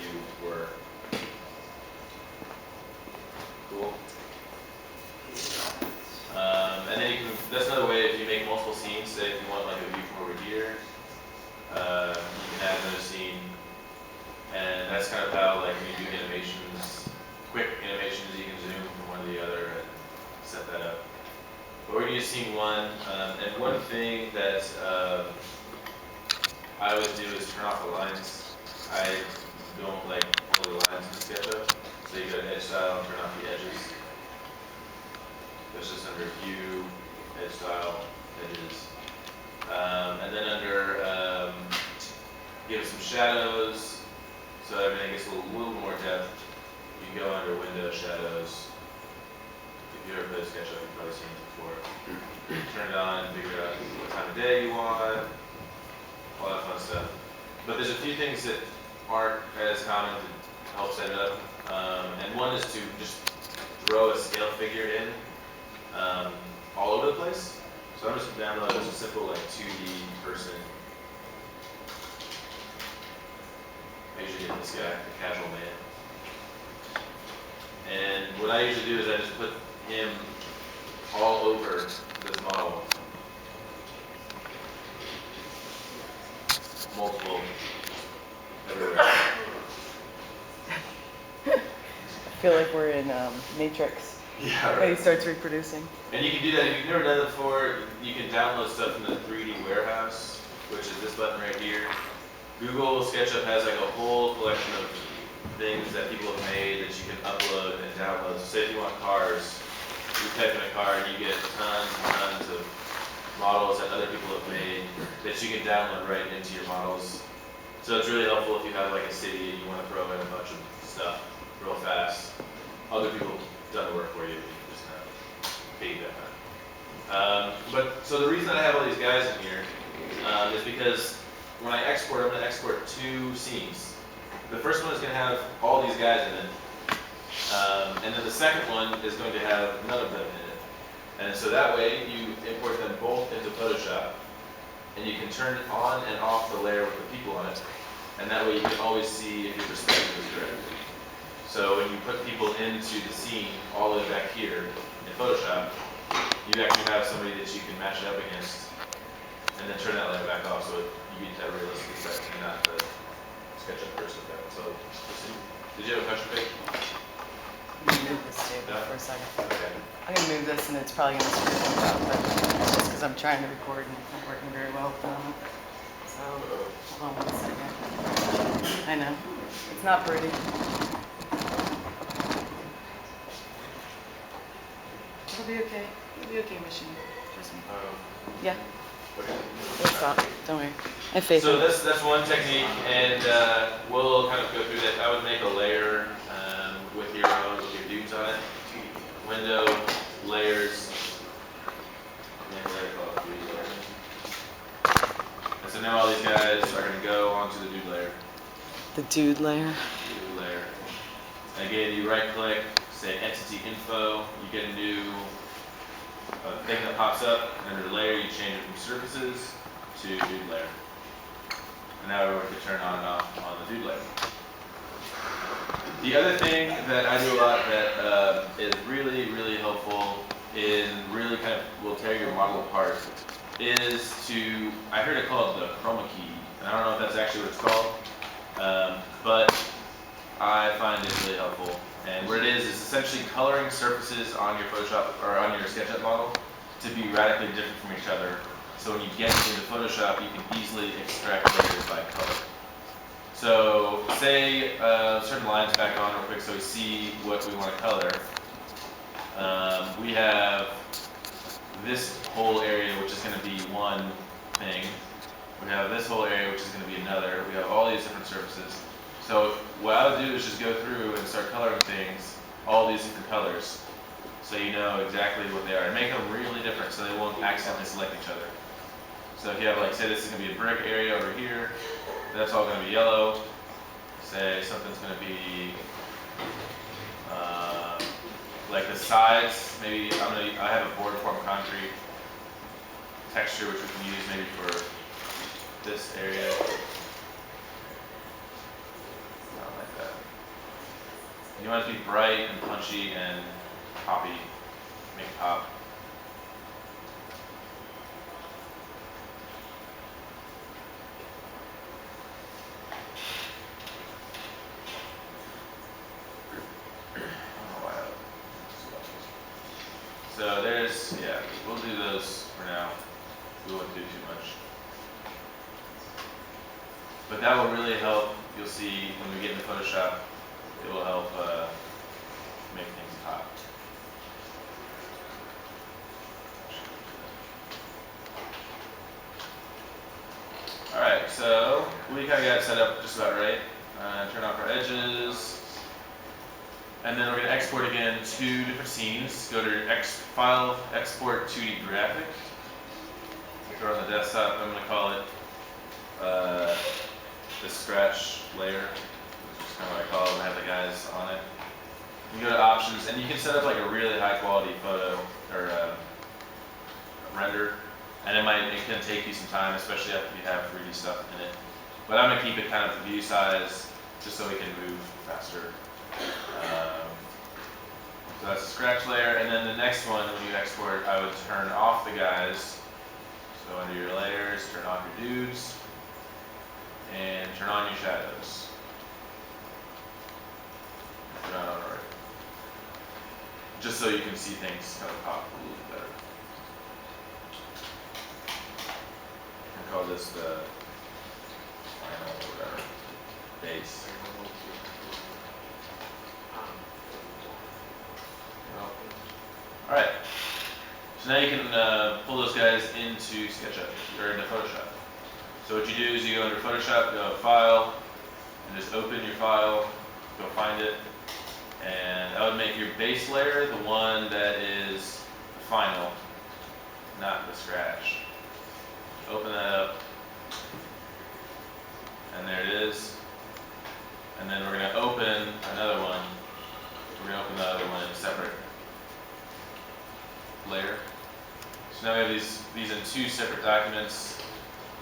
you were. Cool. And then you can, that's another way if you make multiple scenes, say if you want like a view from over here, you can add another scene. And that's kind of how like when you do animations, quick animations, you can zoom from one to the other and set that up. But we're going to use scene one, and one thing that I always do is turn off the lines. I don't like all the lines in SketchUp, so you go to edge style and turn off the edges. That's just under view, edge style, edges. And then under give it some shadows, so everything gets a little more depth. You can go under window shadows. If you ever played SketchUp, you've probably seen it before. Turn it on, figure out what time of day you want, all that fun stuff. But there's a few things that aren't as common to help set it up. And one is to just throw a scale figure in all over the place. So I'm just going to download just a simple like 2D person. I usually get this guy, the casual man. And what I usually do is I just put him all over this model. Multiple, everywhere. I feel like we're in Matrix. Yeah, right. When he starts reproducing. And you can do that if you've never done it before. You can download stuff from the 3D warehouse, which is this button right here. Google SketchUp has like a whole collection of things that people have made that you can upload and download. So say if you want cars, you type in a car and you get tons and tons of models that other people have made that you can download right into your models. So it's really helpful if you have like a city and you want to throw in a bunch of stuff real fast. Other people have done the work for you, you can just kind of piggyback on it. But so the reason I have all these guys in here is because when I export, I'm going to export 2 scenes. The first one is going to have all these guys in it, and then the second one is going to have none of them in it. And so that way you import them both into PhotoShop, and you can turn on and off the layer with the people on it, and that way you can always see if your perspective is correct. So when you put people into the scene all the way back here in Photoshop, you actually have somebody that you can match it up against, and then turn that layer back off so you get that realistic effect and not the SketchUp person effect. So, did you have a question, Pete? I'm going to move this table for a second. Okay. I'm going to move this and it's probably going to screw things up, but it's just because I'm trying to record and it's not working very well at the moment. So, hold on one second. I know. It's not pretty. It'll be okay. It'll be okay, machine. Trust me. Yeah. Okay. It'll stop. Don't worry. I have faith. So that's one technique, and we'll kind of go through that. I would make a layer with your dudes on it. Window, layers, and a layer called dude layer. And so now all these guys are going to go onto the dude layer. The dude layer. Dude layer. And again, you right click, say entity info, you get a new thing that pops up, and under the layer you change it from surfaces to dude layer. And now everyone can turn on and off on the dude layer. The other thing that I do a lot that is really, really helpful in really kind of will tear your model apart is to, I heard it called the chroma key, and I don't know if that's actually what it's called, but I find it really helpful. And what it is essentially coloring surfaces on your Photoshop or on your SketchUp model to be radically different from each other. So when you get into Photoshop, you can easily extract layers by color. So say certain lines back on real quick so we see what we want to color. We have this whole area which is going to be one thing. We have this whole area which is going to be another. We have all these different surfaces. So what I would do is just go through and start coloring things, all these different colors, so you know exactly what they are, and make them really different so they won't accidentally select each other. So if you have like, say this is going to be a brick area over here, that's all going to be yellow. Say something's going to be like the sides, maybe I have a board form concrete texture which we can use maybe for this area. You want it to be bright and punchy and poppy, make it pop. So there's, yeah, we'll do those for now. We won't do too much. But that will really help. You'll see when we get into Photoshop, it will help make things pop. Alright, so we kind of got it set up just about right. Turn off our edges. And then we're going to export again 2 different scenes. Go to File, Export 2D Graphic. Throw it on the desktop. I'm going to call it the scratch layer, which is kind of what I call it when I have the guys on it. You go to Options, and you can set up like a really high quality photo or render. And it can take you some time, especially after you have 3D stuff in it. But I'm going to keep it kind of the view size, just so we can move faster. So that's the scratch layer, and then the next one, when you export, I would turn off the guys. So under your layers, turn off your dudes, and turn on your shadows. If they're not on already. Just so you can see things kind of pop a little bit better. I call this the final or whatever base. Alright, so now you can pull those guys into SketchUp, or into PhotoShop. So what you do is you go under PhotoShop, go to File, and just open your file, go find it, and I would make your base layer the one that is the final, not the scratch. Open that up, and there it is. And then we're going to open another one. We're going to open the other one in separate layer. So now we have these in 2 separate documents.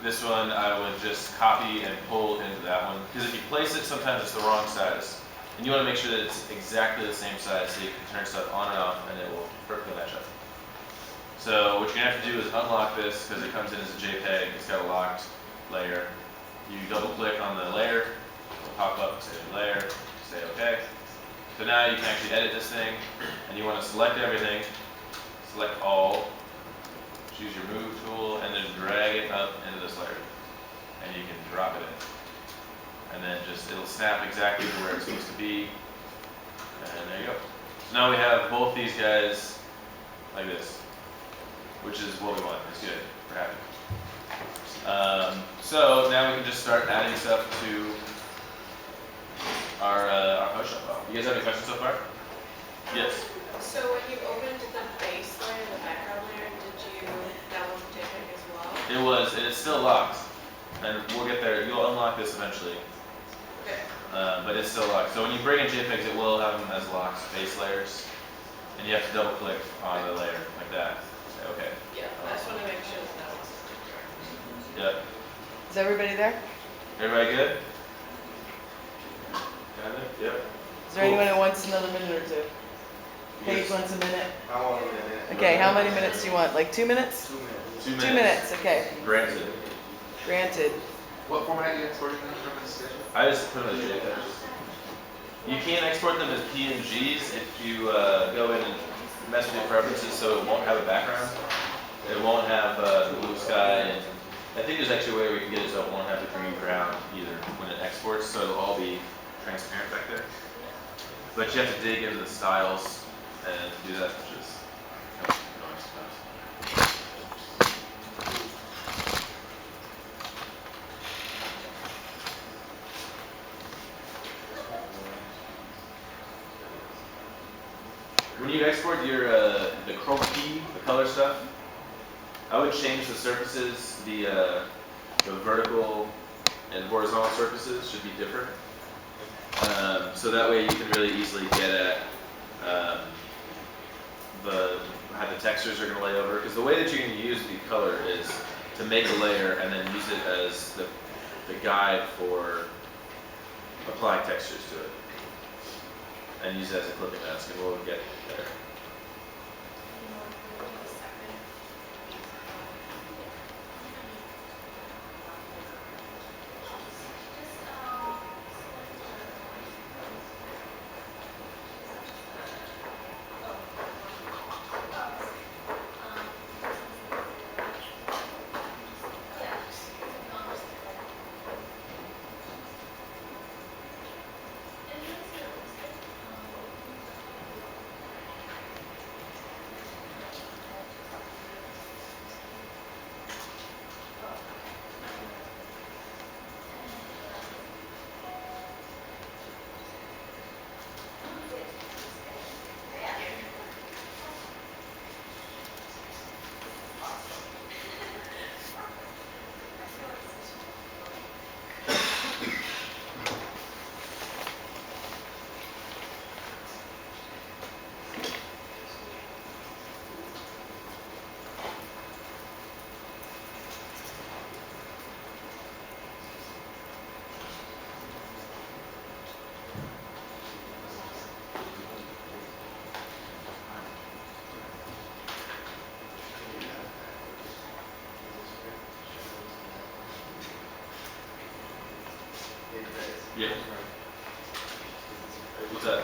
This one I would just copy and pull into that one, because if you place it, sometimes it's the wrong size. And you want to make sure that it's exactly the same size so you can turn stuff on and off and it will perfectly match up. So what you're going to have to do is unlock this, because it comes in as a JPEG. It's got a locked layer. You double click on the layer, it'll pop up and say layer, say OK. So now you can actually edit this thing, and you want to select everything. Select all, choose your move tool, and then drag it up into this layer. And you can drop it in. And then it'll snap exactly to where it's supposed to be. And there you go. So now we have both these guys like this, which is what we want. It's good. We're happy. So now we can just start adding stuff to our Photoshop file. You guys have any questions so far? Yes. So when you opened the base layer, the background layer, that was JPEG as well? It was, and it's still locked. And we'll get there. You'll unlock this eventually. Okay. But it's still locked. So when you bring in JPEGs, it will have them as locked base layers. And you have to double click on the layer like that. Say, okay. Yeah, I just want to make sure that was correct. Yep. Is everybody there? Everybody good? Got it? Yep. Is there anyone who wants another minute or 2? Paige Yes. wants a minute. I want a minute. Okay, how many minutes do you want? Like 2 minutes? 2 minutes. 2 minutes. 2 minutes, okay. Granted. Granted. What format are you exporting them from this schedule? I just put them as JPEGs. You can export them as PNGs if you go in and mess with your preferences so it won't have a background. It won't have the blue sky, and I think there's actually a way we can get it so it won't have the green ground either when it exports, so it'll all be transparent back there. But you have to dig into the styles and do that, which is kind of annoying sometimes. When you export your the chroma key, the color stuff, I would change the surfaces. The vertical and horizontal surfaces should be different. So that way you can really easily get at how the textures are going to lay over. Because the way that you're going to use the color is to make a layer and then use it as the guide for applying textures to it. and use it as a clipping mask, and we'll get there. Yeah. What's that?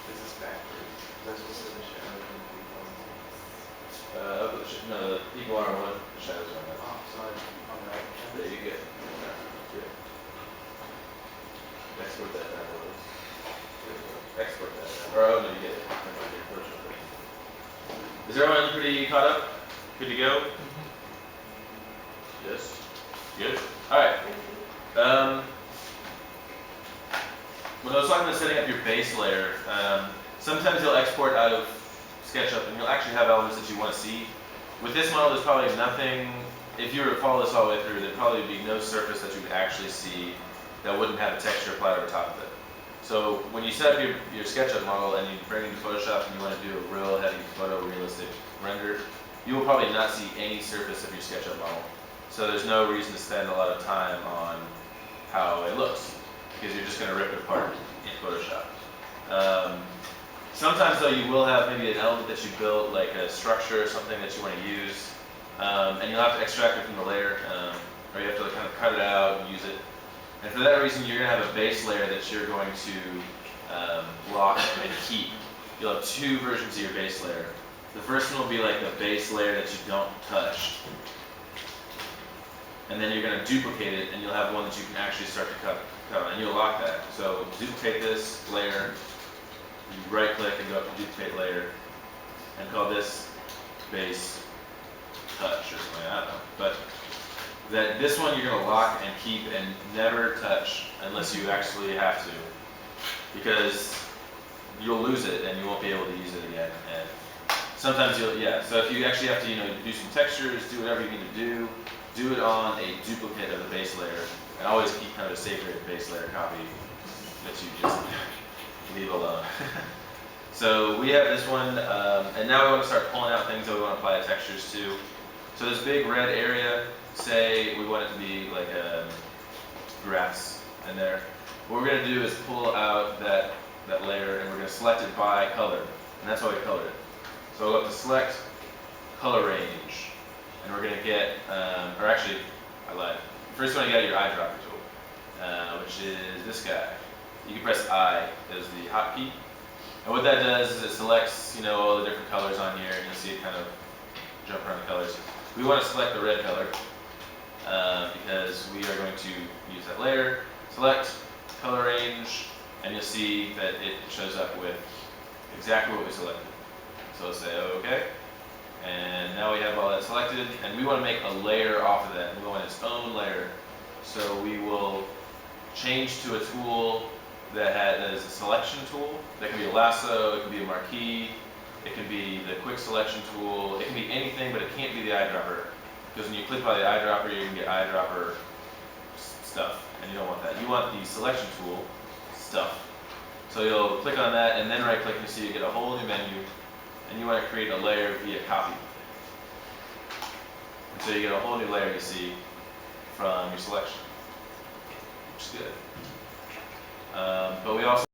This is backwards. That's what's in the shadow. No, the people are one, the shadows are not. Oh, sorry. On that. There you go. Good. Export that down a little. Export that down. Or, oh, no, you get it. Is everyone pretty caught up? Good to go? Yes. Good. All right. When I was talking about setting up your base layer, sometimes you'll export out of SketchUp and you'll actually have elements that you want to see. With this model, there's probably nothing, if you were to follow this all the way through, there'd probably be no surface that you would actually see that wouldn't have a texture applied over top of it. So when you set up your SketchUp model and you bring it into PhotoShop and you want to do a real heavy photorealistic render, you will probably not see any surface of your SketchUp model. So there's no reason to spend a lot of time on how it looks, because you're just going to rip it apart in Photoshop. Sometimes though you will have maybe an element that you built, like a structure or something that you want to use, and you'll have to extract it from the layer, or you have to kind of cut it out and use it. And for that reason, you're going to have a base layer that you're going to lock and keep. You'll have two versions of your base layer. The first one will be like the base layer that you don't touch. And then you're going to duplicate it, and you'll have one that you can actually start to cut on, and you'll lock that. So duplicate this layer, you right click and go up to duplicate layer, and call this base touch or something, I don't know. But this one you're going to lock and keep and never touch unless you actually have to, because you'll lose it and you won't be able to use it again. And sometimes you'll, so if you actually have to, do some textures, do whatever you need to do it on a duplicate of the base layer, and always keep kind of a sacred base layer copy that you just leave alone. So we have this one, and now we want to start pulling out things that we want to apply textures to. So this big red area, say we want it to be like a grass in there. What we're going to do is pull out that layer, and we're going to select it by color, and that's why we colored it. So we'll go up to select, color range, and we're going to get, or actually, I lied. First one, you got your eyedropper tool, which is this guy. You can press I as the hotkey. And what that does is it selects, all the different colors on here, and you'll see it kind of jump around the colors. We want to select the red color, because we are going to use that layer. Select, color range, and you'll see that it shows up with exactly what we selected. So let's say OK. And now we have all that selected, and we want to make a layer off of that. We want its own layer. So we will change to a tool that is a selection tool. That can be a lasso, it can be a marquee, it can be the quick selection tool, it can be anything, but it can't be the eyedropper. Because when you click by the eyedropper, you can get eyedropper stuff, and you don't want that. You want the selection tool stuff. So you'll click on that, and then right click, and you see you get a whole new menu, and you want to create a layer via copy. And so you get a whole new layer you see from your selection, which is good. But we also